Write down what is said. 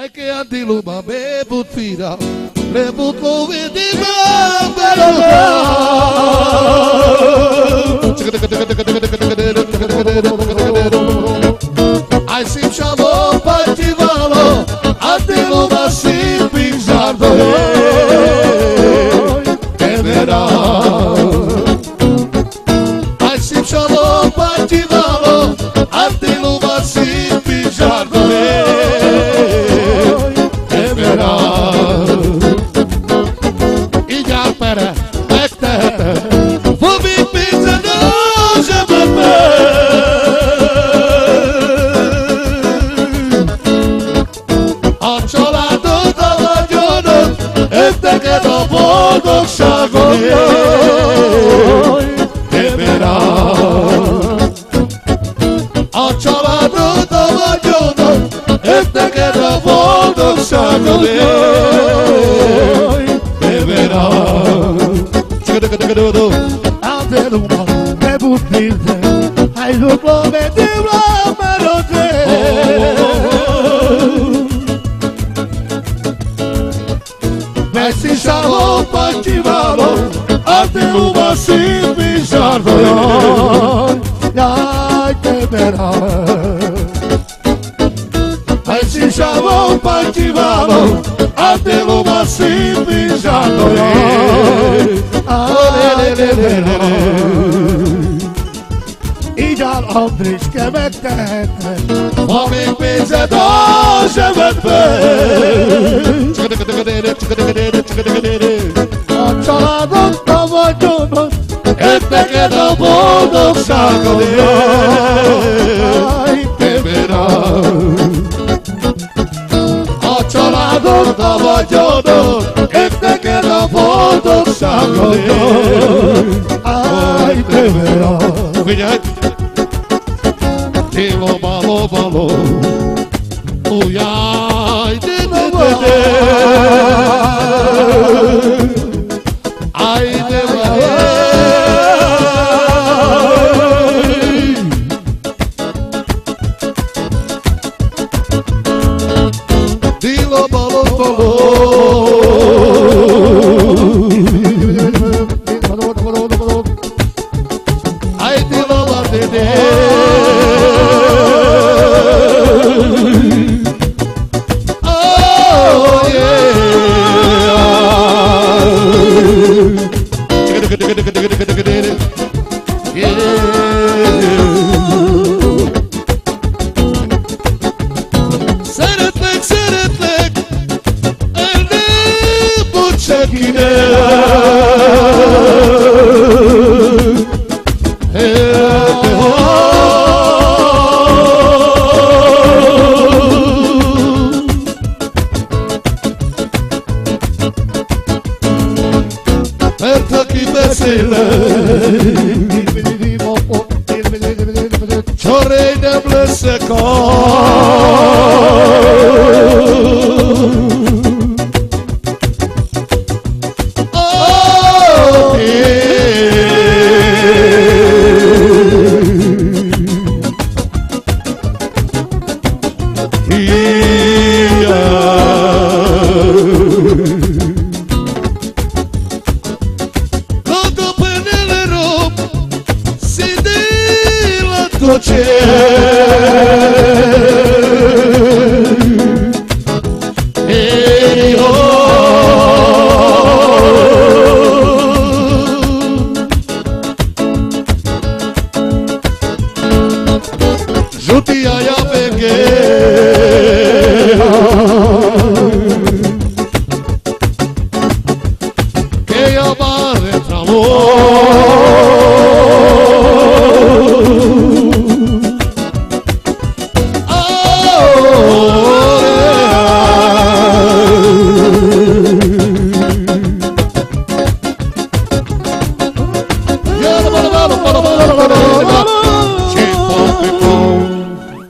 Hai che antilupa me puttira, le butto vedi ma ai si ciamo partivalo, antilupa si pingiardo e verrà. Ai si ciamo partivalo, antilupa si pingiardo e verrà. I già per te, fubi pizza non c'è per me. Ho ciolato da giorno e te che dopo non sciago e verrà. Ho ciolato da giorno e te che dopo non sciago e verrà. Antelupa me puttira, hai duplo vedibla melodie. Si siamo partivalo, antelupa si pingiardo Ai te verrà. e si siamo partivalo, antelupa si pingiardo Ai te verrà. I già Andris che mettete, Fome pesa doce vedbe. ho ciolato da giorno E te che dopo non sciago e verrà. Ho ciolato da giorno e te che dopo non sciago ai te verrà. Tilo malo malo, ujaj de de de de, aj de de. Tilo malo malo. Ai te lo batete. Oh yeah. Seretlek, elde bu çekine. Ciorei ne blesse Juti aia